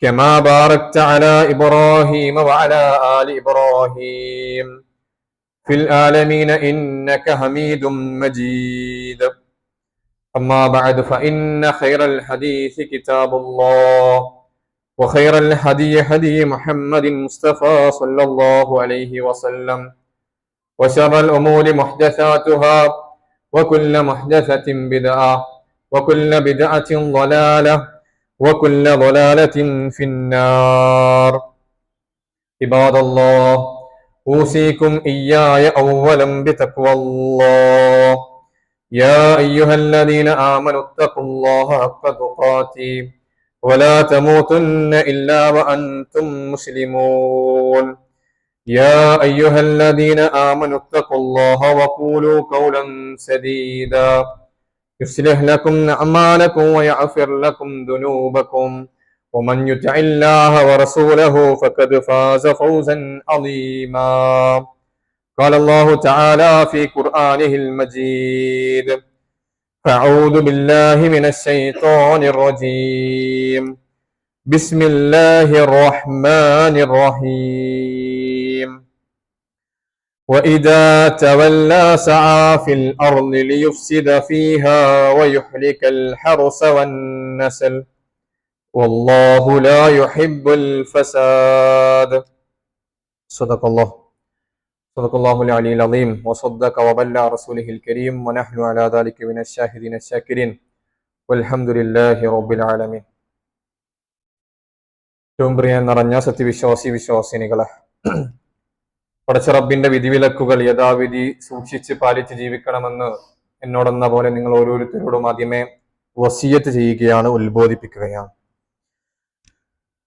كما باركت على إبراهيم وعلى آل إبراهيم في العالمين إنك حميد مجيد. أما بعد فإن خير الحديث كتاب الله وخير الهدي هدي محمد مصطفى صلى الله عليه وسلم وشر الأمور محدثاتها وكل محدثة بدعة وكل بدعة ضلالة وكل ضلالة في النار. عباد الله، أوصيكم إياي أولا بتقوى الله. يا أيها الذين آمنوا اتقوا الله حق تقاته ولا تموتن إلا وأنتم مسلمون. يا أيها الذين آمنوا اتقوا الله وقولوا قولا سديدا يصلح لكم أعمالكم ويغفر لكم ذنوبكم ومن يطع الله ورسوله فقد فاز فوزا عظيما. قال الله تعالى في قرآنه المجيد: أعوذ بالله من الشيطان الرجيم. بسم الله الرحمن الرحيم. وإذا تولى سعى في الأرض ليفسد فيها ويهلك الحرث والنسل والله لا يحب الفساد. صدق الله العلي العظيم وصدق وبلغ رسوله الكريم ونحن على ذلك من الشاهدين الشاكرين والحمد لله رب العالمين. ഏറ്റവും പ്രിയം നിറഞ്ഞ വിശ്വാസിനികളെ, പടച്ചറബിന്റെ വിധിവിലക്കുകൾ യഥാവിധി സൂക്ഷിച്ച് പാലിച്ച് ജീവിക്കണമെന്ന് എന്നോടെന്ന പോലെ നിങ്ങൾ ഓരോരുത്തരോടും ആദ്യമേ വസിയത്ത് ചെയ്യുകയാണ്, ഉത്ബോധിപ്പിക്കുകയാണ്.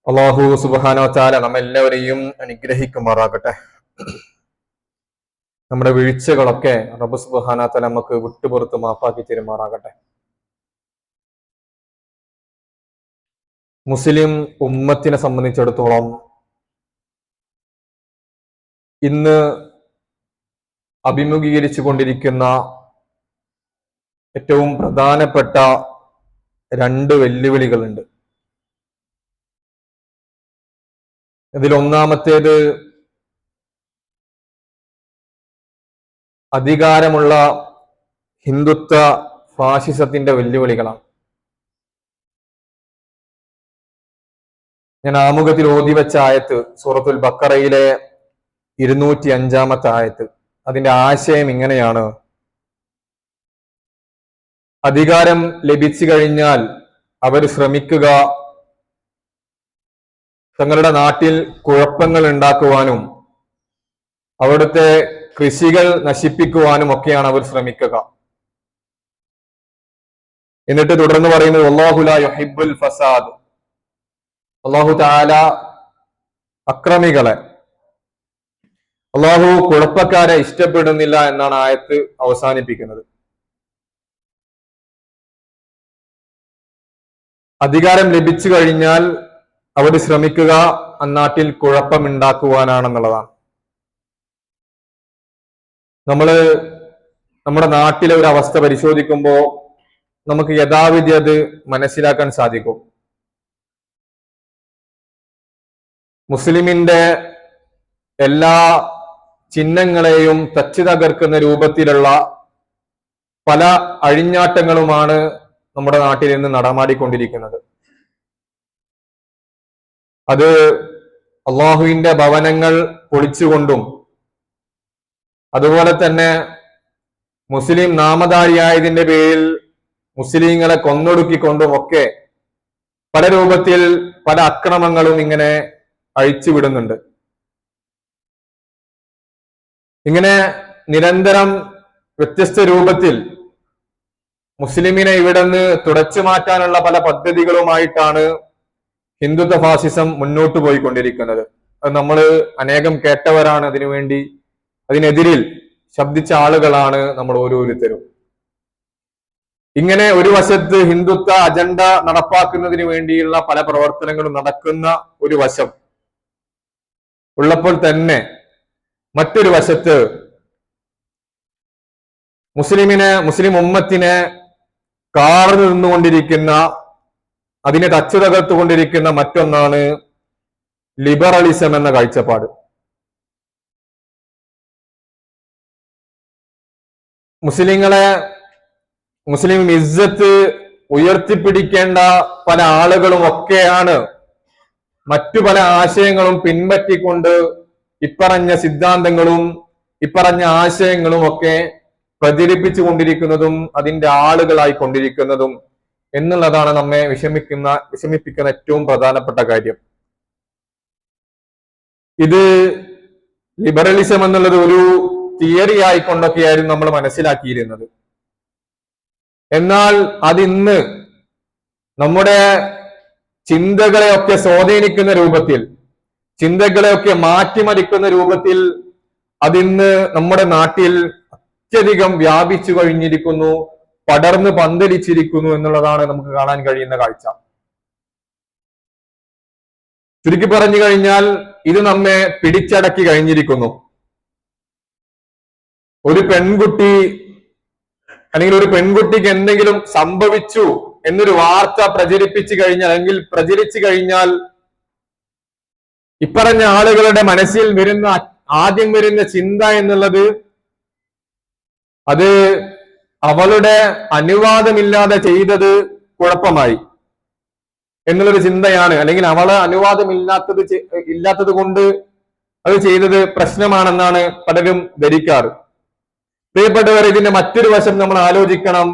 അല്ലാഹു സുബ്ഹാനഹു വ തആല നമ്മെല്ലാവരെയും അനുഗ്രഹിക്കുമാറാകട്ടെ. നമ്മുടെ വീഴ്ചകളൊക്കെ റബ്ബ് സുബ്ഹാനഹു വ തആല നമുക്ക് വിട്ടുപുറത്ത് മാപ്പാക്കി തരുമാറാകട്ടെ. മുസ്ലിം ഉമ്മത്തിനെ സംബന്ധിച്ചിടത്തോളം ഇന്ന് അഭിമുഖീകരിച്ചു കൊണ്ടിരിക്കുന്ന ഏറ്റവും പ്രധാനപ്പെട്ട രണ്ട് വെല്ലുവിളികളുണ്ട്. ഇതിലൊന്നാമത്തേത് അധികാരമുള്ള ഹിന്ദുത്വ ഫാഷിസത്തിന്റെ വെല്ലുവിളികളാണ്. ഞാൻ ആമുഖത്തിൽ ഓതി വെച്ച ആയത്ത് സൂറത്തുൽ ബഖറയിലെ 205 ആയത്ത്. അതിന്റെ ആശയം ഇങ്ങനെയാണ്: അധികാരം ലഭിച്ചു കഴിഞ്ഞാൽ അവർ ശ്രമിക്കുക തങ്ങളുടെ നാട്ടിൽ കുഴപ്പങ്ങൾ ഉണ്ടാക്കുവാനും അവിടുത്തെ കൃഷികൾ നശിപ്പിക്കുവാനും ഒക്കെയാണ് അവർ ശ്രമിക്കുക. എന്നിട്ട് തുടർന്ന് പറയുന്നത് വല്ലാഹു ലാ യുഹിബ്ബുൽ ഫസാദ്. അല്ലാഹു തആല അക്രമികളെ, അല്ലാഹു കുഴപ്പക്കാരെ ഇഷ്ടപ്പെടുന്നില്ല എന്നാണ് ആയത്ത് അവസാനിപ്പിക്കുന്നത്. അധികാരം ലഭിച്ചു കഴിഞ്ഞാൽ അവർ ശ്രമിക്കുക അന്നാട്ടിൽ കുഴപ്പമുണ്ടാക്കുവാനാണെന്നുള്ളതാണ്. നമ്മുടെ നാട്ടിലെ ഒരു അവസ്ഥ പരിശോധിക്കുമ്പോൾ നമുക്ക് യഥാവിധി അത് മനസ്സിലാക്കാൻ സാധിക്കും. മുസ്ലിമിന്റെ എല്ലാ ചിഹ്നങ്ങളെയും തച്ചു തകർക്കുന്ന രൂപത്തിലുള്ള പല അഴിഞ്ഞാട്ടങ്ങളുമാണ് നമ്മുടെ നാട്ടിൽ നിന്ന് നടമാടിക്കൊണ്ടിരിക്കുന്നത്. അത് അള്ളാഹുവിന്റെ ഭവനങ്ങൾ പൊളിച്ചുകൊണ്ടും അതുപോലെ തന്നെ മുസ്ലിം നാമധാരിയായതിന്റെ പേരിൽ മുസ്ലിങ്ങളെ കൊന്നൊടുക്കിക്കൊണ്ടും ഒക്കെ പല രൂപത്തിൽ പല അക്രമങ്ങളും ഇങ്ങനെ അഴിച്ചുവിടുന്നുണ്ട്. ഇങ്ങനെ നിരന്തരം വ്യത്യസ്ത രൂപത്തിൽ മുസ്ലിമിനെ ഇവിടെ നിന്ന് തുടച്ചു മാറ്റാനുള്ള പല പദ്ധതികളുമായിട്ടാണ് ഹിന്ദുത്വ ഫാസിസം മുന്നോട്ട് പോയിക്കൊണ്ടിരിക്കുന്നത്. അത് നമ്മൾ അനേകം കേട്ടവരാണ്. അതിനെതിരിൽ ശബ്ദിച്ച ആളുകളാണ് നമ്മൾ ഓരോരുത്തരും. ഇങ്ങനെ ഒരു വശത്ത് ഹിന്ദുത്വ അജണ്ട നടപ്പാക്കുന്നതിന് വേണ്ടിയുള്ള പല പ്രവർത്തനങ്ങളും നടക്കുന്ന ഒരു വശം ഉള്ളപ്പോൾ തന്നെ മറ്റൊരു വശത്ത് മുസ്ലിം ഉമ്മത്തിനെ കാർന്നു നിന്നുകൊണ്ടിരിക്കുന്ന അതിനെ തച്ചു തകർത്തുകൊണ്ടിരിക്കുന്ന മറ്റൊന്നാണ് ലിബറലിസം എന്ന കാഴ്ചപ്പാട്. മുസ്ലിം ഇസ്സത്ത് ഉയർത്തിപ്പിടിക്കേണ്ട പല ആളുകളും ഒക്കെയാണ് മറ്റു പല ആശയങ്ങളും പിൻപറ്റിക്കൊണ്ട് ഇപ്പറഞ്ഞ സിദ്ധാന്തങ്ങളും ഇപ്പറഞ്ഞ ആശയങ്ങളും ഒക്കെ പ്രചരിപ്പിച്ചു കൊണ്ടിരിക്കുന്നതും അതിന്റെ ആളുകളായി കൊണ്ടിരിക്കുന്നതും എന്നുള്ളതാണ് നമ്മെ വിഷമിപ്പിക്കുന്ന ഏറ്റവും പ്രധാനപ്പെട്ട കാര്യം. ഇത് ലിബറലിസം എന്നുള്ളത് ഒരു തിയറി ആയിക്കൊണ്ടൊക്കെയായിരുന്നു നമ്മൾ മനസ്സിലാക്കിയിരുന്നത്. എന്നാൽ അതിന്ന് നമ്മുടെ ചിന്തകളെയൊക്കെ സ്വാധീനിക്കുന്ന രൂപത്തിൽ, ചിന്തകളെയൊക്കെ മാറ്റിമറിക്കുന്ന രൂപത്തിൽ അതിന്ന് നമ്മുടെ നാട്ടിൽ അത്യധികം വ്യാപിച്ചു കഴിഞ്ഞിരിക്കുന്നു, പടർന്ന് പന്തലിച്ചിരിക്കുന്നു എന്നുള്ളതാണ് നമുക്ക് കാണാൻ കഴിയുന്ന കാഴ്ച. ചുരുക്കി പറഞ്ഞു കഴിഞ്ഞാൽ ഇത് നമ്മെ പിടിച്ചടക്കി കഴിഞ്ഞിരിക്കുന്നു. ഒരു പെൺകുട്ടി അല്ലെങ്കിൽ ഒരു പെൺകുട്ടിക്ക് എന്തെങ്കിലും സംഭവിച്ചു എന്നൊരു വാർത്ത പ്രചരിപ്പിച്ചു കഴിഞ്ഞാൽ അല്ലെങ്കിൽ പ്രചരിച്ചു കഴിഞ്ഞാൽ ഇപ്പറഞ്ഞ ആളുകളുടെ മനസ്സിൽ ആദ്യം വരുന്ന ചിന്ത എന്നുള്ളത് അത് അവളുടെ അനുവാദമില്ലാതെ ചെയ്തത് കുഴപ്പമായി എന്നുള്ളൊരു ചിന്തയാണ്, അല്ലെങ്കിൽ അവള് ഇല്ലാത്തത് കൊണ്ട് അത് ചെയ്തത് പ്രശ്നമാണെന്നാണ് പലരും ധരിക്കാറ്. പ്രിയപ്പെട്ടവർ, ഇതിന്റെ മറ്റൊരു വശം നമ്മൾ ആലോചിക്കണം.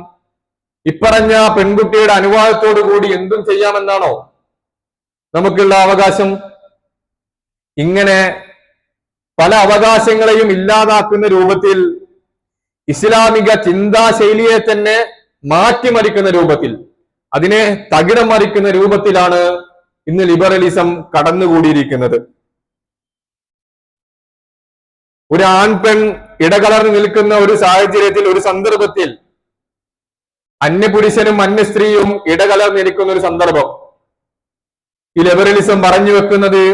ഇപ്പറഞ്ഞ പെൺകുട്ടിയുടെ അനുവാദത്തോടു കൂടി എന്തും ചെയ്യാമെന്നാണോ നമുക്കുള്ള അവകാശം? ഇങ്ങനെ പല അവകാശങ്ങളെയും ഇല്ലാതാക്കുന്ന രൂപത്തിൽ, ഇസ്ലാമിക ചിന്താശൈലിയെ തന്നെ മാറ്റിമറിക്കുന്ന രൂപത്തിൽ, അതിനെ തകിടം മറിക്കുന്ന രൂപത്തിലാണ് ഇന്ന് ലിബറലിസം കടന്നുകൂടിയിരിക്കുന്നത്. ഒരു ആൺപെൺ ഇടകലർന്ന് നിൽക്കുന്ന ഒരു സാഹചര്യത്തിൽ, ഒരു സന്ദർഭത്തിൽ അന്യപുരുഷനും അന്യസ്ത്രീയും ഇടകലർന്ന് നിൽക്കുന്ന ഒരു സന്ദർഭം ഈ ലിബറലിസം പറഞ്ഞു വെക്കുന്നത്,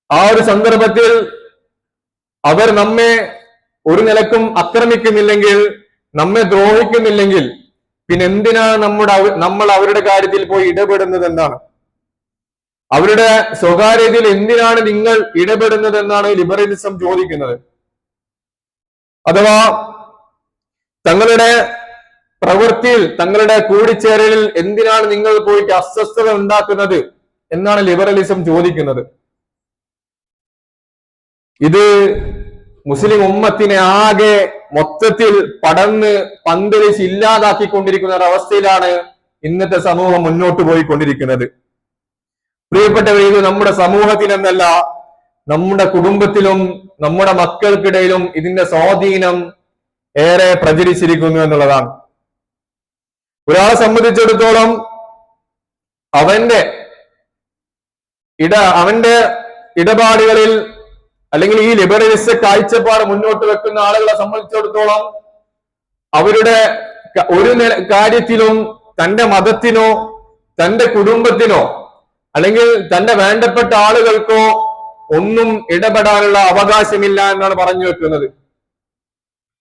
ആ ഒരു സന്ദർഭത്തിൽ അവർ നമ്മെ ഒരു നിലക്കും ആക്രമിക്കുന്നില്ലെങ്കിൽ, നമ്മെ ദ്രോഹിക്കുന്നില്ലെങ്കിൽ പിന്നെ എന്തിനാണ് നമ്മൾ അവരുടെ കാര്യത്തിൽ പോയി ഇടപെടുന്നത് എന്നാണ്, അവരുടെ സ്വകാര്യതയിൽ എന്തിനാണ് നിങ്ങൾ ഇടപെടുന്നത് എന്നാണ് ലിബറലിസം ചോദിക്കുന്നത്. അഥവാ തങ്ങളുടെ പ്രവൃത്തിയിൽ, തങ്ങളുടെ കൂടിച്ചേരലിൽ എന്തിനാണ് നിങ്ങൾ പോയിട്ട് അസ്വസ്ഥത ഉണ്ടാക്കുന്നത് എന്നാണ് ലിബറലിസം ചോദിക്കുന്നത്. ഇത് മുസ്ലിം ഉമ്മത്തിനെ ആകെ മൊത്തത്തിൽ പടർന്ന് പന്തലിച്ച് ഇല്ലാതാക്കിക്കൊണ്ടിരിക്കുന്ന ഒരവസ്ഥയിലാണ് ഇന്നത്തെ സമൂഹം മുന്നോട്ട് പോയിക്കൊണ്ടിരിക്കുന്നത്. പ്രിയപ്പെട്ടവർ, ഇത് നമ്മുടെ സമൂഹത്തിലെന്നല്ല, നമ്മുടെ കുടുംബത്തിലും നമ്മുടെ മക്കൾക്കിടയിലും ഇതിന്റെ സ്വാധീനം ഏറെ പ്രചരിച്ചിരിക്കുന്നു എന്നുള്ളതാണ്. ഒരാളെ സംബന്ധിച്ചിടത്തോളം അവന്റെ ഇടപാടുകളിൽ, അല്ലെങ്കിൽ ഈ ലിബറലിസ്റ്റ് കാഴ്ചപ്പാട് മുന്നോട്ട് വെക്കുന്ന ആളുകളെ സംബന്ധിച്ചിടത്തോളം അവരുടെ ഒരു കാര്യത്തിലും തന്റെ മതത്തിനോ തന്റെ കുടുംബത്തിനോ അല്ലെങ്കിൽ തന്റെ വേണ്ടപ്പെട്ട ആളുകൾക്കോ ഒന്നും ഇടപെടാനുള്ള അവകാശമില്ല എന്നാണ് പറഞ്ഞു വെക്കുന്നത്.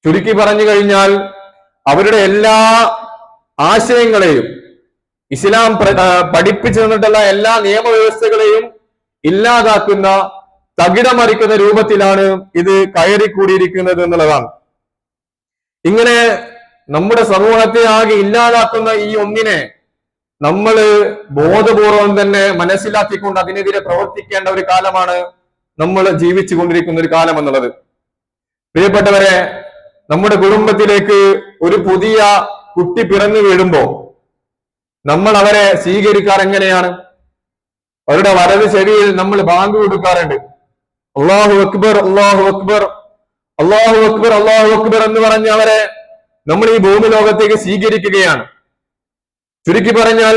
ചുരുക്കി പറഞ്ഞു കഴിഞ്ഞാൽ അവരുടെ എല്ലാ ആശയങ്ങളെയും, ഇസ്ലാം പഠിപ്പിച്ചു തന്നിട്ടുള്ള എല്ലാ നിയമവ്യവസ്ഥകളെയും ഇല്ലാതാക്കുന്ന, തകിടമറിക്കുന്ന രൂപത്തിലാണ് ഇത് കയറിക്കൂടിയിരിക്കുന്നത് എന്നുള്ളതാണ്. ഇങ്ങനെ നമ്മുടെ സമൂഹത്തെ ആകെ ഇല്ലാതാക്കുന്ന ഈ ഒന്നിനെ നമ്മൾ ബോധപൂർവം തന്നെ മനസ്സിലാക്കിക്കൊണ്ട് അതിനെതിരെ പ്രവർത്തിക്കേണ്ട ഒരു കാലമാണ് നമ്മൾ ജീവിച്ചു കൊണ്ടിരിക്കുന്ന ഒരു കാലം എന്നുള്ളത്. പ്രിയപ്പെട്ടവരെ, നമ്മുടെ കുടുംബത്തിലേക്ക് ഒരു പുതിയ കുട്ടി പിറന്നു വീഴുമ്പോ നമ്മൾ അവരെ സ്വീകരിക്കാർ എങ്ങനെയാണ്? അവരുടെ വരവ് ചെവിയിൽ നമ്മൾ ബാങ്ക് കൊടുക്കാറുണ്ട്. അല്ലാഹു അക്ബർ, അല്ലാഹു അക്ബർ, അല്ലാഹു അക്ബർ, അല്ലാഹു അക്ബർ എന്ന് പറഞ്ഞ് അവരെ നമ്മൾ ഈ ഭൂമി ലോകത്തേക്ക് സ്വീകരിക്കുകയാണ്. ചുരുക്കി പറഞ്ഞാൽ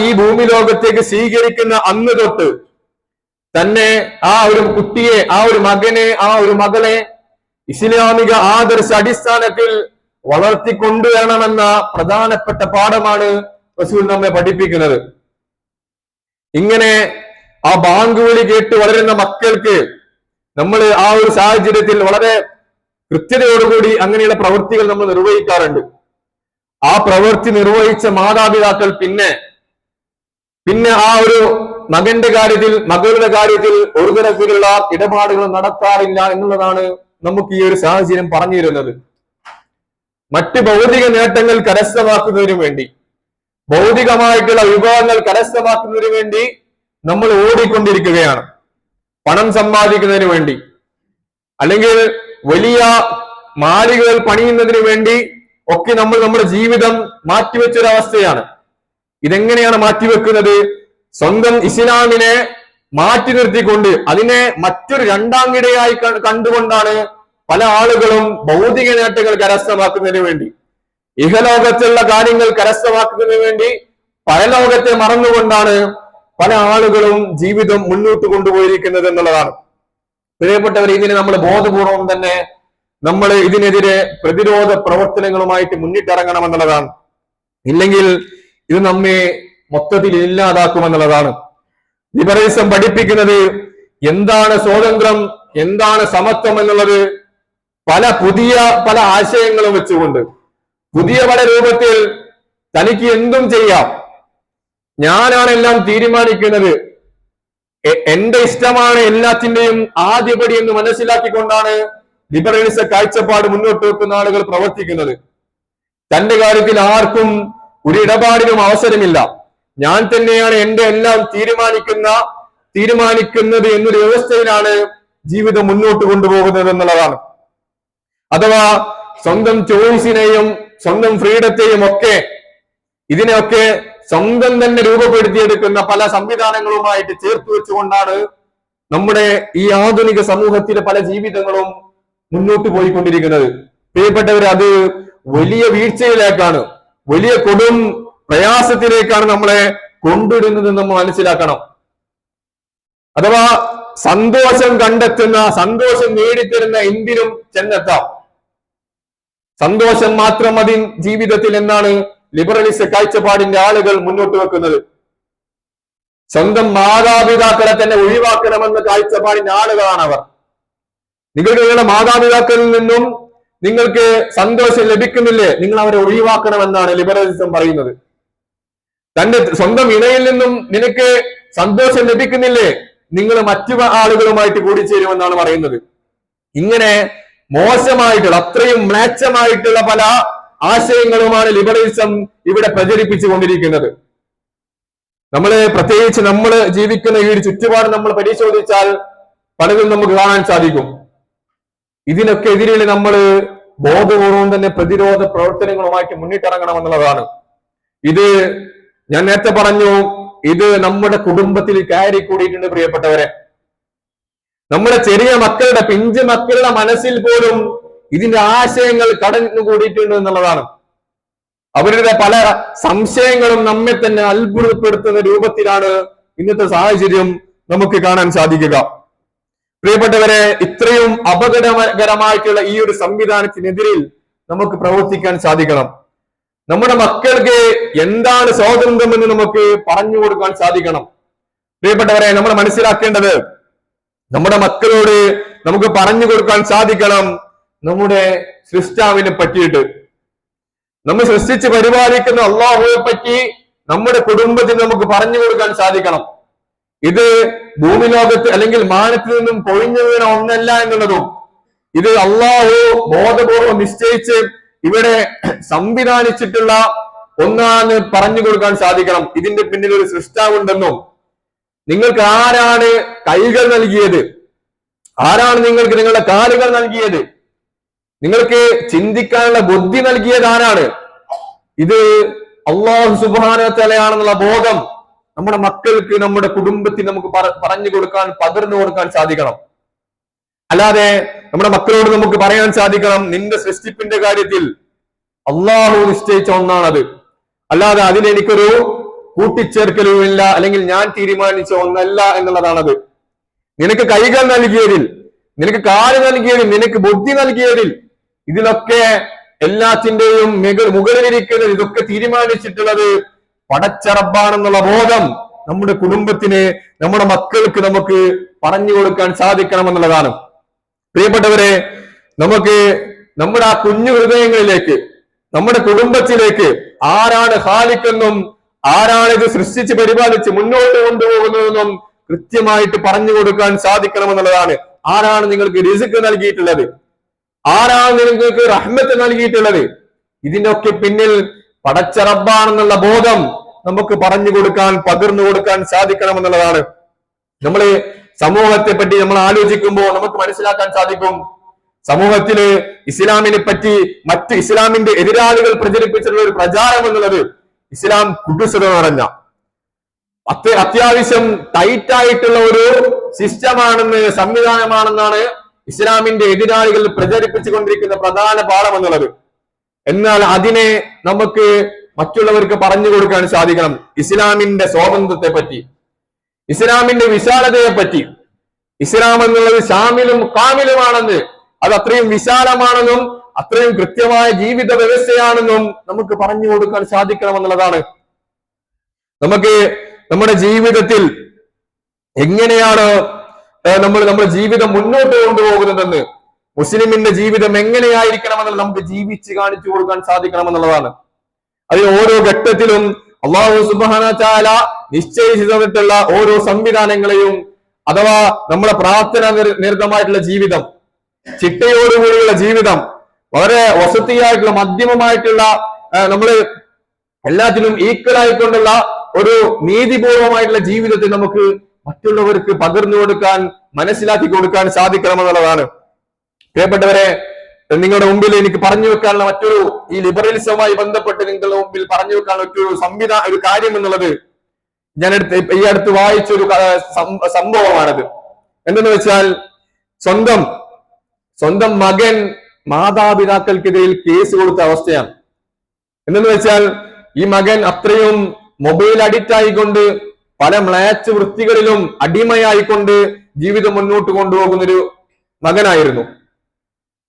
ഈ ഭൂമി ലോകത്തേക്ക് സ്വീകരിക്കുന്ന അന്ന് തൊട്ട് തന്നെ ആ ഒരു കുട്ടിയെ, ആ ഒരു മകനെ, ആ ഒരു മകളെ ഇസ്ലാമിക ആദർശ അടിസ്ഥാനത്തിൽ വളർത്തിക്കൊണ്ടുവരണമെന്ന പ്രധാനപ്പെട്ട പാഠമാണ് റസൂൽ നമ്മെ പഠിപ്പിക്കുന്നത്. ഇങ്ങനെ ആ ബാങ്ക് വിളി കേട്ട് വളരുന്ന മക്കൾക്ക് നമ്മൾ ആ ഒരു സാഹചര്യത്തിൽ വളരെ കൃത്യതയോടുകൂടി അങ്ങനെയുള്ള പ്രവൃത്തികൾ നമ്മൾ നിർവഹിക്കാറുണ്ട്. ആ പ്രവൃത്തി നിർവഹിച്ച മാതാപിതാക്കൾ പിന്നെ പിന്നെ ആ ഒരു മകന്റെ കാര്യത്തിൽ, മകളുടെ കാര്യത്തിൽ ഒരു തരത്തിലുള്ള ഇടപാടുകൾ നടത്താറില്ല എന്നുള്ളതാണ് നമുക്ക് ഈ ഒരു സാഹചര്യം പറഞ്ഞു തരുന്നത്. മറ്റ് ഭൗതിക നേട്ടങ്ങൾ കരസ്ഥമാക്കുന്നതിനു വേണ്ടി, ഭൗതികമായിട്ടുള്ള വിഭവങ്ങൾ കരസ്ഥമാക്കുന്നതിനു വേണ്ടി നമ്മൾ ഓടിക്കൊണ്ടിരിക്കുകയാണ്. പണം സമ്പാദിക്കുന്നതിന് വേണ്ടി, അല്ലെങ്കിൽ വലിയ മാളികകൾ പണിയുന്നതിന് വേണ്ടി ഒക്കെ നമ്മൾ നമ്മുടെ ജീവിതം മാറ്റിവെച്ചൊരവസ്ഥയാണ്. ഇതെങ്ങനെയാണ് മാറ്റിവെക്കുന്നത്? സ്വന്തം ഇസ്ലാമിനെ മാറ്റി നിർത്തിക്കൊണ്ട് അതിനെ മറ്റൊരു രണ്ടാംകിടയായി കണ്ടുകൊണ്ടാണ് പല ആളുകളും ഭൗതിക നേട്ടങ്ങൾ കരസ്ഥമാക്കുന്നതിന് വേണ്ടി, ഇഹലോകത്തുള്ള കാര്യങ്ങൾ കരസ്ഥമാക്കുന്നതിന് വേണ്ടി പരലോകത്തെ മറന്നുകൊണ്ടാണ് പല ആളുകളും ജീവിതം മുന്നോട്ട് കൊണ്ടുപോയിരിക്കുന്നത് എന്നുള്ളതാണ്. പ്രിയപ്പെട്ടവർ, ഇതിനെ നമ്മൾ ബോധപൂർവം തന്നെ നമ്മൾ ഇതിനെതിരെ പ്രതിരോധ പ്രവർത്തനങ്ങളുമായിട്ട് മുന്നിട്ടിറങ്ങണമെന്നുള്ളതാണ്. ഇല്ലെങ്കിൽ ഇത് നമ്മെ മൊത്തത്തിൽ ഇല്ലാതാക്കുമെന്നുള്ളതാണ്. ലിബറലിസം പഠിപ്പിക്കുന്നത് എന്താണ് സ്വാതന്ത്ര്യം, എന്താണ് സമത്വം എന്നുള്ളത് പല ആശയങ്ങളും വെച്ചുകൊണ്ട്, പുതിയ പല രൂപത്തിൽ തനിക്ക് എന്തും ചെയ്യാം, ഞാനാണ് എല്ലാം തീരുമാനിക്കുന്നത്, എന്റെ ഇഷ്ടമാണ് എല്ലാത്തിന്റെയും ആദ്യപടി എന്ന് മനസ്സിലാക്കിക്കൊണ്ടാണ് ലിബറലിസ കാഴ്ചപ്പാട് മുന്നോട്ട് വെക്കുന്ന ആളുകൾ പ്രവർത്തിക്കുന്നത്. തന്റെ കാര്യത്തിൽ ആർക്കും ഒരു ഇടപാടിനും അവസരമില്ല, ഞാൻ തന്നെയാണ് എന്റെ എല്ലാം തീരുമാനിക്കുന്നത് എന്നൊരു വ്യവസ്ഥയിലാണ് ജീവിതം മുന്നോട്ട് കൊണ്ടുപോകുന്നത് എന്നുള്ളതാണ്. അഥവാ സ്വന്തം ചോയ്സിനെയും സ്വന്തം ഫ്രീഡത്തെയും ഒക്കെ, ഇതിനെയൊക്കെ സ്വന്തം തന്നെ രൂപപ്പെടുത്തിയെടുക്കുന്ന പല സംവിധാനങ്ങളുമായിട്ട് ചേർത്ത് വെച്ചുകൊണ്ടാണ് നമ്മുടെ ഈ ആധുനിക സമൂഹത്തിലെ പല ജീവിതങ്ങളും മുന്നോട്ട് പോയിക്കൊണ്ടിരിക്കുന്നത്. പ്രിയപ്പെട്ടവർ, അത് വലിയ വീഴ്ചയിലേക്കാണ്, വലിയ കൊടും പ്രയാസത്തിലേക്കാണ് നമ്മളെ കൊണ്ടിടുന്നത് നമ്മൾ മനസ്സിലാക്കണം. അഥവാ സന്തോഷം കണ്ടെത്തുന്ന, സന്തോഷം നേടിത്തരുന്ന എന്തിനും ചെന്നെത്താം, സന്തോഷം മാത്രം മതി ജീവിതത്തിൽ എന്നാണ് ലിബറലിസ്റ്റ് കാഴ്ചപ്പാടിന്റെ ആളുകൾ മുന്നോട്ട് വെക്കുന്നത്. സ്വന്തം മാതാപിതാക്കളെ തന്നെ ഒഴിവാക്കണമെന്ന കാഴ്ചപ്പാടിന്റെ ആളുകളാണ് അവർ. നിങ്ങളുടെ മാതാപിതാക്കളിൽ നിന്നും നിങ്ങൾക്ക് സന്തോഷം ലഭിക്കുന്നില്ലേ, നിങ്ങൾ അവരെ ഒഴിവാക്കണമെന്നാണ് ലിബറലിസം പറയുന്നത്. തന്റെ സ്വന്തം ഇണയിൽ നിന്നും നിനക്ക് സന്തോഷം ലഭിക്കുന്നില്ലേ, നിങ്ങൾ മറ്റു ആളുകളുമായിട്ട് കൂടിച്ചേരുമെന്നാണ് പറയുന്നത്. ഇങ്ങനെ മോശമായിട്ടുള്ള, അത്രയും മ്ലേച്ഛമായിട്ടുള്ള പല ആശയങ്ങളുമാണ് ലിബറലിസം ഇവിടെ പ്രചരിപ്പിച്ചു കൊണ്ടിരിക്കുന്നത്. പ്രത്യേകിച്ച് നമ്മൾ ജീവിക്കുന്ന ഈ ഒരു ചുറ്റുപാട് നമ്മൾ പരിശോധിച്ചാൽ പലതും നമുക്ക് കാണാൻ സാധിക്കും. ഇതിനൊക്കെ എതിരെ നമ്മൾ ബോധപൂർവം തന്നെ പ്രതിരോധ പ്രവർത്തനങ്ങളുമായിട്ട് മുന്നിട്ടിറങ്ങണമെന്നുള്ളതാണ്. ഇത് ഞാൻ നേരത്തെ പറഞ്ഞു, ഇത് നമ്മുടെ കുടുംബത്തിൽ കയറി കൂടിയിട്ടുണ്ട്. പ്രിയപ്പെട്ടവരെ, നമ്മുടെ ചെറിയ മക്കളുടെ, പിഞ്ച് മക്കളുടെ മനസ്സിൽ പോലും ഇതിന്റെ ആശയങ്ങൾ കടന്നു കൂടിയിട്ടുണ്ട് എന്നുള്ളതാണ്. അവരുടെ പല സംശയങ്ങളും നമ്മെ തന്നെ അത്ഭുതപ്പെടുത്തുന്ന രൂപത്തിലാണ് ഇന്നത്തെ സാഹചര്യം നമുക്ക് കാണാൻ സാധിക്കുക. പ്രിയപ്പെട്ടവരെ, ഇത്രയും അപകടകരമായിട്ടുള്ള ഈ ഒരു സംവിധാനത്തിനെതിരിൽ നമുക്ക് പ്രവർത്തിക്കാൻ സാധിക്കണം. നമ്മുടെ മക്കൾക്ക് എന്താണ് സ്വാതന്ത്ര്യം എന്ന് നമുക്ക് പറഞ്ഞു കൊടുക്കാൻ സാധിക്കണം. പ്രിയപ്പെട്ടവരെ, നമ്മൾ മനസ്സിലാക്കേണ്ടത്, നമ്മുടെ മക്കളോട് നമുക്ക് പറഞ്ഞു കൊടുക്കാൻ സാധിക്കണം നമ്മുടെ സൃഷ്ടാവിനെ പറ്റിയിട്ട്, നമ്മൾ സൃഷ്ടിച്ച് പരിപാലിക്കുന്ന അള്ളാഹുവെ പറ്റി നമ്മുടെ കുടുംബത്തിന് നമുക്ക് പറഞ്ഞു കൊടുക്കാൻ സാധിക്കണം. ഇത് ഭൂമി ലോകത്ത് അല്ലെങ്കിൽ മാനത്തിൽ നിന്നും പൊഴിഞ്ഞു വീണ ഒന്നല്ല എന്നുള്ളതും, ഇത് അള്ളാഹു ബോധപൂർവം നിശ്ചയിച്ച് ഇവിടെ സംവിധാനിച്ചിട്ടുള്ള ഒന്നാണ് പറഞ്ഞു കൊടുക്കാൻ സാധിക്കണം. ഇതിന്റെ പിന്നിൽ ഒരു സൃഷ്ടാവുണ്ടെന്നും, നിങ്ങൾക്ക് ആരാണ് കൈകൾ നൽകിയത്, ആരാണ് നിങ്ങൾക്ക് നിങ്ങളുടെ കാലുകൾ നൽകിയത്, നിങ്ങൾക്ക് ചിന്തിക്കാനുള്ള ബുദ്ധി നൽകിയത് ആരാണ്, ഇത് അല്ലാഹു സുബ്ഹാനഹു വ തആലയാണെന്നുള്ള ബോധം നമ്മുടെ മക്കൾക്ക്, നമ്മുടെ കുടുംബത്തിന് നമുക്ക് പറഞ്ഞു കൊടുക്കാൻ, പകർന്നു കൊടുക്കാൻ സാധിക്കണം. അല്ലാതെ നമ്മുടെ മക്കളോട് നമുക്ക് പറയാൻ സാധിക്കണം, നിന്റെ സൃഷ്ടിപ്പിന്റെ കാര്യത്തിൽ അള്ളാഹു നിശ്ചയിച്ച ഒന്നാണത്, അല്ലാതെ അതിനെനിക്കൊരു കൂട്ടിച്ചേർക്കലുമില്ല, അല്ലെങ്കിൽ ഞാൻ തീരുമാനിച്ച ഒന്നല്ല എന്നുള്ളതാണത്. നിനക്ക് കൈകൾ നൽകിയതിൽ, നിനക്ക് കാല് നൽകിയതിൽ, നിനക്ക് ബുദ്ധി നൽകിയതിൽ, ഇതിലൊക്കെ എല്ലാത്തിന്റെയും മുകളിലിരിക്കുന്നത്, ഇതൊക്കെ തീരുമാനിച്ചിട്ടുള്ളത് പടച്ച റബ്ബാണെന്നുള്ള ബോധം നമ്മുടെ കുടുംബത്തിന്, നമ്മുടെ മക്കൾക്ക് നമുക്ക് പറഞ്ഞു കൊടുക്കാൻ സാധിക്കണമെന്നുള്ളതാണ്. പ്രിയപ്പെട്ടവരെ, നമുക്ക് നമ്മുടെ ആ കുഞ്ഞു ഹൃദയങ്ങളിലേക്ക്, നമ്മുടെ കുടുംബത്തിലേക്ക് ആരാണ് ഖാലിഖ് എന്നും ആരാണ് ഇത് സൃഷ്ടിച്ച് പരിപാലിച്ച് മുന്നോട്ട് കൊണ്ടുപോകുന്നതെന്നും കൃത്യമായിട്ട് പറഞ്ഞു കൊടുക്കാൻ സാധിക്കണമെന്നുള്ളതാണ്. ആരാണ് നിങ്ങൾക്ക് റിസ്ക് നൽകിയിട്ടുള്ളത്, ആരാണ് നിങ്ങൾക്ക് റഹ്മത്ത് നൽകിയിട്ടുള്ളത്, ഇതിന്റെ ഒക്കെ പിന്നിൽ പടച്ച റബ്ബാണെന്നുള്ള ബോധം നമുക്ക് പറഞ്ഞു കൊടുക്കാൻ, പകർന്നു കൊടുക്കാൻ സാധിക്കണമെന്നുള്ളതാണ്. നമ്മള് സമൂഹത്തെ പറ്റി നമ്മൾ ആലോചിക്കുമ്പോൾ നമുക്ക് മനസ്സിലാക്കാൻ സാധിക്കും, സമൂഹത്തില് ഇസ്ലാമിനെ പറ്റി മറ്റ് ഇസ്ലാമിന്റെ എതിരാളികൾ പ്രചരിപ്പിച്ചിട്ടുള്ള ഒരു പ്രചാരം എന്നുള്ളത് ഇസ്ലാം കുടുസത നിറഞ്ഞ അത്യാവശ്യം ടൈറ്റ് ആയിട്ടുള്ള ഒരു സിസ്റ്റമാണെന്ന്, സംവിധാനമാണെന്നാണ് ഇസ്ലാമിന്റെ എതിരാളികൾ പ്രചരിപ്പിച്ചുകൊണ്ടിരിക്കുന്ന പ്രധാന പാഠം എന്നുള്ളത്. എന്നാൽ അതിനെ നമുക്ക് മറ്റുള്ളവർക്ക് പറഞ്ഞു കൊടുക്കാൻ സാധിക്കണം. ഇസ്ലാമിന്റെ സ്വാതന്ത്ര്യത്തെ പറ്റി, ഇസ്ലാമിന്റെ വിശാലതയെ പറ്റി, ഇസ്ലാം എന്നുള്ളത് ഷാമിലും കാമിലുമാണെന്ന്, അത് അത്രയും വിശാലമാണെന്നും അത്രയും കൃത്യമായ ജീവിത വ്യവസ്ഥയാണെന്നും നമുക്ക് പറഞ്ഞു കൊടുക്കാൻ സാധിക്കണമെന്നുള്ളതാണ്. നമുക്ക് നമ്മുടെ ജീവിതത്തിൽ എങ്ങനെയാണ് നമ്മൾ നമ്മുടെ ജീവിതം മുന്നോട്ട് കൊണ്ടുപോകുന്നതെന്ന്, മുസ്ലിമിന്റെ ജീവിതം എങ്ങനെയായിരിക്കണമെന്ന് നമുക്ക് ജീവിച്ച് കാണിച്ചു കൊടുക്കാൻ സാധിക്കണമെന്നുള്ളതാണ്. അതിൽ ഓരോ ഘട്ടത്തിലും അല്ലാഹു സുബ്ഹാനഹു വ തആല നിശ്ചയിച്ചു തന്നിട്ടുള്ള ഓരോ സംവിധാനങ്ങളെയും, അഥവാ നമ്മുടെ പ്രാർത്ഥന നിരതമായിട്ടുള്ള ജീവിതം, ചിട്ടയോടുകൂടിയുള്ള ജീവിതം, വളരെ വസതിയായിട്ടുള്ള മധ്യമമായിട്ടുള്ള, നമ്മള് എല്ലാത്തിലും ഈക്വൽ ആയിക്കൊണ്ടുള്ള ഒരു നീതിപൂർവമായിട്ടുള്ള ജീവിതത്തെ നമുക്ക് മറ്റുള്ളവർക്ക് പകർന്നു കൊടുക്കാൻ, മനസ്സിലാക്കി കൊടുക്കാൻ സാധിക്കണമെന്നുള്ളതാണ്. പ്രിയപ്പെട്ടവരെ, നിങ്ങളുടെ മുമ്പിൽ എനിക്ക് പറഞ്ഞു വെക്കാനുള്ള മറ്റൊരു, ഈ ലിബറലിസവുമായി ബന്ധപ്പെട്ട് നിങ്ങളുടെ മുമ്പിൽ പറഞ്ഞു വെക്കാനുള്ള ഒരു കാര്യം എന്നുള്ളത്, ഞാൻ ഈ അടുത്ത് വായിച്ചൊരു സംഭവമാണത്. എന്തെന്ന് വെച്ചാൽ, സ്വന്തം മകൻ മാതാപിതാക്കൾക്കെതിരെ കേസ് കൊടുത്ത അവസ്ഥയാണ്. എന്തെന്ന് വെച്ചാൽ, ഈ മകൻ അത്രയും മൊബൈൽ അഡിക്റ്റ് ആയിക്കൊണ്ട് പല മ്ലേച്ഛ വൃത്തികളിലും അടിമയായിക്കൊണ്ട് ജീവിതം മുന്നോട്ട് കൊണ്ടുപോകുന്നൊരു മകനായിരുന്നു.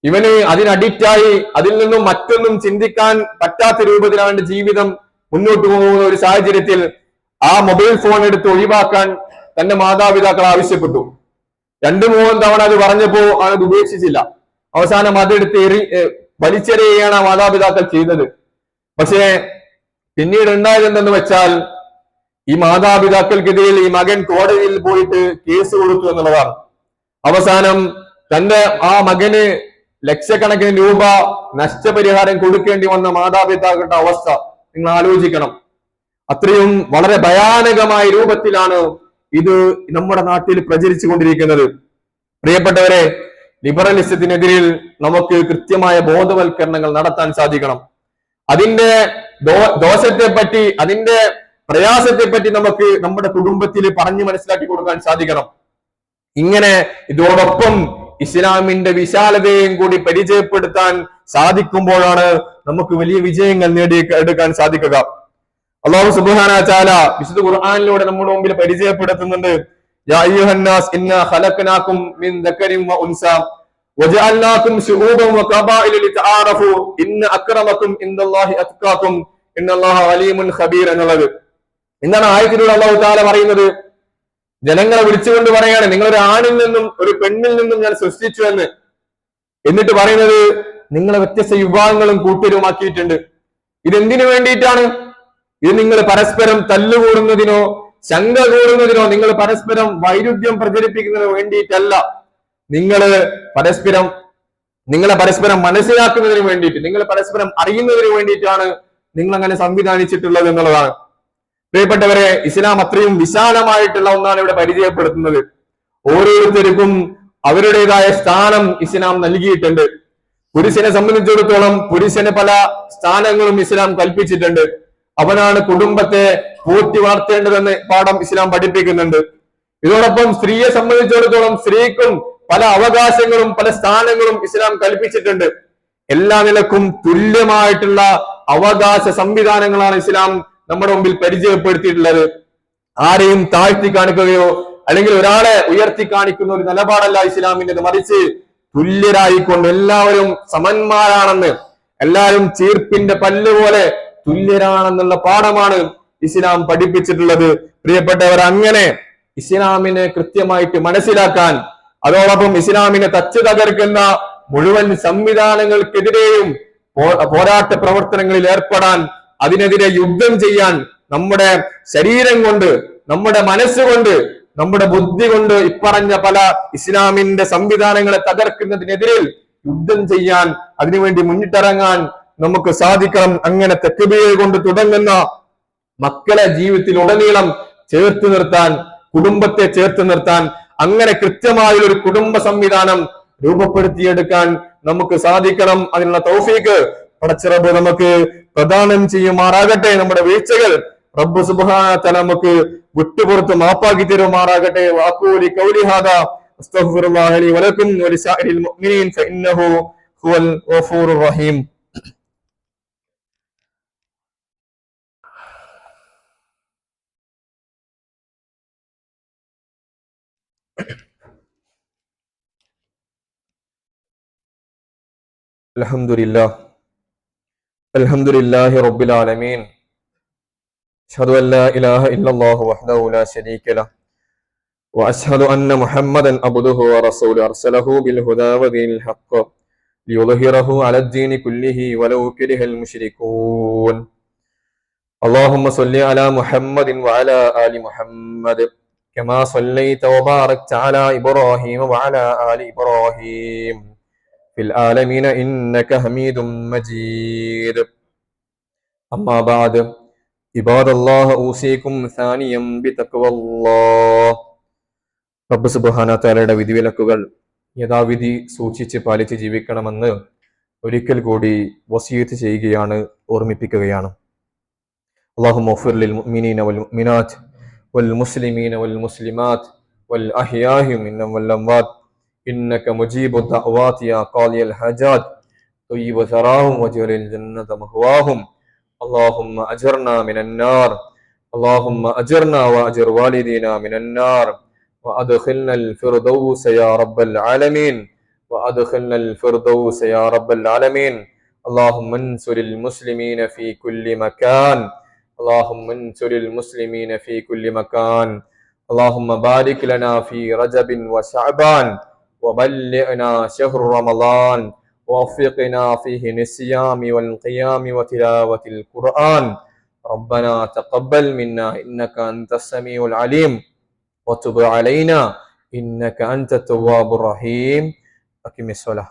ഇവന് അതിന് അഡിക്റ്റായി അതിൽ നിന്നും മറ്റൊന്നും ചിന്തിക്കാൻ പറ്റാത്ത രൂപത്തിൽ അവന്റെ ജീവിതം മുന്നോട്ട് പോകുന്ന ഒരു സാഹചര്യത്തിൽ ആ മൊബൈൽ ഫോൺ എടുത്ത് ഒഴിവാക്കാൻ തന്റെ മാതാപിതാക്കൾ ആവശ്യപ്പെട്ടു. 2-3 തവണ അത് പറഞ്ഞപ്പോ അവനത് ഉപേക്ഷിച്ചില്ല. അവസാനം അതെടുത്ത് വലിച്ചെറിയുകയാണ് ആ മാതാപിതാക്കൾ ചെയ്തത്. പക്ഷേ പിന്നീട് ഉണ്ടായത് എന്തെന്ന് വെച്ചാൽ, ഈ മാതാപിതാക്കൾക്കെതിരെ ഈ മകൻ കോടതിയിൽ പോയിട്ട് കേസ് കൊടുത്തു എന്നുള്ളതാണ്. അവസാനം തന്റെ ആ മകന് ലക്ഷക്കണക്കിന് രൂപ നഷ്ടപരിഹാരം കൊടുക്കേണ്ടി വന്ന മാതാപിതാക്കളുടെ അവസ്ഥ നിങ്ങൾ ആലോചിക്കണം. അത്രയും വളരെ ഭയാനകമായ രൂപത്തിലാണ് ഇത് നമ്മുടെ നാട്ടിൽ പ്രചരിച്ചു കൊണ്ടിരിക്കുന്നത്. പ്രിയപ്പെട്ടവരെ, ലിബറലിസത്തിനെതിരിൽ നമുക്ക് കൃത്യമായ ബോധവൽക്കരണങ്ങൾ നടത്താൻ സാധിക്കണം. അതിന്റെ ദോഷത്തെ പറ്റി, അതിന്റെ പ്രയാസത്തെ പറ്റി നമുക്ക് നമ്മുടെ കുടുംബത്തിൽ പറഞ്ഞു മനസ്സിലാക്കി കൊടുക്കാൻ സാധിക്കണം. ഇങ്ങനെ ഇതോടൊപ്പം ഇസ്ലാമിന്റെ വിശാലതയും കൂടി പരിചയപ്പെടുത്താൻ സാധിക്കുമ്പോഴാണ് നമുക്ക് വലിയ വിജയങ്ങൾ നേടിയെടുക്കാൻ സാധിക്കുക. അല്ലാഹു സുബ്ഹാനഹു വ തആല വിശുദ്ധ ഖുർആനിലൂടെ നമ്മുടെ മുമ്പിൽ പരിചയപ്പെടുത്തുന്നുണ്ട്, യാ അയ്യുഹന്നാസ് ഇന്നാ ഖലഖനാകും മിൻ ദക്കരിൻ വ ഉൻസാ വജഅൽനാകും ശുഊബൻ വ ഖബായില ലിതആറഫു ഇന്ന അക്രമകും ഇൻദല്ലാഹി അത്ഖാകും ഇന്നല്ലാഹ അലീമുൻ ഖബീർ എന്നുള്ളത്. എന്താണ് ആയത്തിലൂടെ അല്ലാഹു തആല പറയുന്നത്? ജനങ്ങളെ വിളിച്ചുകൊണ്ട് പറയാണ്, നിങ്ങളൊരു ആണിൽ നിന്നും ഒരു പെണ്ണിൽ നിന്നും ഞാൻ സൃഷ്ടിച്ചു എന്ന്. എന്നിട്ട് പറയുന്നത്, നിങ്ങളെ വ്യത്യസ്ത വിഭാഗങ്ങളും കൂട്ടരുമാക്കിയിട്ടുണ്ട്. ഇതെന്തിനു വേണ്ടിയിട്ടാണ്? ഇത് നിങ്ങൾ പരസ്പരം തല്ലുകൂടുന്നതിനോ ശങ്ക കൂടുന്നതിനോ, നിങ്ങൾ പരസ്പരം വൈരുദ്ധ്യം പ്രചരിപ്പിക്കുന്നതിനോ വേണ്ടിയിട്ടല്ല. നിങ്ങളെ പരസ്പരം മനസ്സിലാക്കുന്നതിന് വേണ്ടിയിട്ട്, നിങ്ങളെ പരസ്പരം അറിയുന്നതിന് വേണ്ടിയിട്ടാണ് നിങ്ങൾ അങ്ങനെ സംവിധാനിച്ചിട്ടുള്ളത് എന്നുള്ളതാണ്. പ്രിയപ്പെട്ടവരെ, ഇസ്ലാം അത്രയും വിശാലമായിട്ടുള്ള ഒന്നാണ് ഇവിടെ പരിചയപ്പെടുത്തുന്നത്. ഓരോരുത്തർക്കും അവരുടേതായ സ്ഥാനം ഇസ്ലാം നൽകിയിട്ടുണ്ട്. പുരുഷനെ സംബന്ധിച്ചിടത്തോളം പുരുഷന് പല സ്ഥാനങ്ങളും ഇസ്ലാം കൽപ്പിച്ചിട്ടുണ്ട്. അവനാണ് കുടുംബത്തെ പോറ്റി വളർത്തേണ്ടതെന്ന് പാഠം ഇസ്ലാം പഠിപ്പിക്കുന്നുണ്ട്. ഇതോടൊപ്പം സ്ത്രീയെ സംബന്ധിച്ചിടത്തോളം സ്ത്രീക്കും പല അവകാശങ്ങളും പല സ്ഥാനങ്ങളും ഇസ്ലാം കൽപ്പിച്ചിട്ടുണ്ട്. എല്ലാ നിലക്കും തുല്യമായിട്ടുള്ള അവകാശ സംവിധാനങ്ങളാണ് ഇസ്ലാം നമ്മുടെ മുമ്പിൽ പരിചയപ്പെടുത്തിയിട്ടുള്ളത്. ആരെയും താഴ്ത്തി കാണിക്കുകയോ അല്ലെങ്കിൽ ഒരാളെ ഉയർത്തി കാണിക്കുന്ന ഒരു നിലപാടല്ല ഇസ്ലാമിൻ്റെത്. മറിച്ച് തുല്യരായിക്കൊണ്ട് എല്ലാവരും സമന്മാരാണെന്ന്, എല്ലാവരും ചീർപ്പിന്റെ പല്ല് പോലെ തുല്യരാണെന്നുള്ള പാഠമാണ് ഇസ്ലാം പഠിപ്പിച്ചിട്ടുള്ളത്. പ്രിയപ്പെട്ടവർ, അങ്ങനെ ഇസ്ലാമിനെ കൃത്യമായിട്ട് മനസ്സിലാക്കാൻ, അതോടൊപ്പം ഇസ്ലാമിനെ തച്ചു തകർക്കുന്ന മുഴുവൻ സംവിധാനങ്ങൾക്കെതിരെയും പോരാട്ട പ്രവർത്തനങ്ങളിൽ ഏർപ്പെടാൻ, അതിനെതിരെ യുദ്ധം ചെയ്യാൻ നമ്മുടെ ശരീരം കൊണ്ട്, നമ്മുടെ മനസ്സുകൊണ്ട്, നമ്മുടെ ബുദ്ധി കൊണ്ട് ഇപ്പറഞ്ഞ പല ഇസ്ലാമിന്റെ സംവിധാനങ്ങളെ തകർക്കുന്നതിനെതിരെ യുദ്ധം ചെയ്യാൻ, അതിനുവേണ്ടി മുന്നിട്ടിറങ്ങാൻ നമുക്ക് സാധിക്കണം. അങ്ങനെ തക്ബീർ കൊണ്ട് തുടങ്ങുന്ന മക്കളെ ജീവിതത്തിൽ ഉടനീളം ചേർത്ത് നിർത്താൻ, കുടുംബത്തെ ചേർത്ത് നിർത്താൻ, അങ്ങനെ കൃത്യമായ ഒരു കുടുംബ സംവിധാനം രൂപപ്പെടുത്തിയെടുക്കാൻ നമുക്ക് സാധിക്കണം. അതിനുള്ള തൗഫീഖ് പടച്ച റബ്ബ് നമുക്ക് പ്രദാനം ചെയ്യുമാറാകട്ടെ. നമ്മുടെ വീഴ്ചകൾ റബ്ബ് സുബ്ഹാനഹു വ തആല നമുക്ക് വിട്ടുപുറത്ത് മാപ്പാക്കി തരുമാറാകട്ടെ. വഅഖൂലു ഖൗലി ഹാദാ അസ്തഗ്ഫിറുല്ലാഹ ലി വലക്കും വലിസാഇരിൽ മുഅ്മിനീൻ ഫഇന്നഹു ഹുവൽ ഗഫൂറുർ റഹീം. അൽഹംദുലില്ലാഹി റബ്ബിൽ ആലമീൻ. അഷ്ഹദു അൻ ലാ ഇലാഹ ഇല്ലല്ലാഹു വഹ്ദഹു ലാ ശരീക ലഹു വഅഷ്ഹദു അന്ന മുഹമ്മദൻ അബ്ദുഹു വറസൂലുഹു അർസലഹു ബിൽ ഹുദാ വദീനിൽ ഹഖ് ലിയുദ്ഹിറഹു അലദ്ദീനി കുല്ലിഹി വലൗ കരിഹൽ മുശ്രികൂൻ. اللهم صل على محمد وعلى آل محمد كما صليت وباركت على إبراهيم وعلى آل إبراهيم في العالمين إنك حميد مجيد. أما بعد عباد الله أوصيكم ثانيا بتقوى الله. റബ്ബ് സുബ്ഹാനഹു വ തആലയുടെ വിധിവിലക്കുകൾ യഥാവിധി സൂക്ഷിച്ച് പാലിച്ച് ജീവിക്കണമെന്ന് ഒരിക്കൽ കൂടി വസിയത്ത് ചെയ്യുകയാണ്, ഓർമ്മിപ്പിക്കുകയാണ്. اللهم اغفر للمؤمنين والمؤمنات والمسلمين والمسلمات والأحياء منهم والأموات إنك مجيب الدعوات يا قاضي الحاجات طيب ثراهم وجعل الجنة مهواهم. اللهم أجرنا من النار، اللهم أجرنا وأجر والدينا من النار وأدخلنا الفردوس يا رب العالمين، وأدخلنا الفردوس يا رب العالمين. اللهم انصر المسلمين في كل مكان، اللهم انصر المسلمين في كل مكان. اللهم بارك لنا في رجب وشعبان وبلغنا شهر رمضان ووفقنا فيه للصيام والقيام وتلاوة القرآن. ربنا تقبل منا إنك أنت السميع العليم وتب علينا إنك أنت التواب الرحيم. أقم الصلاة.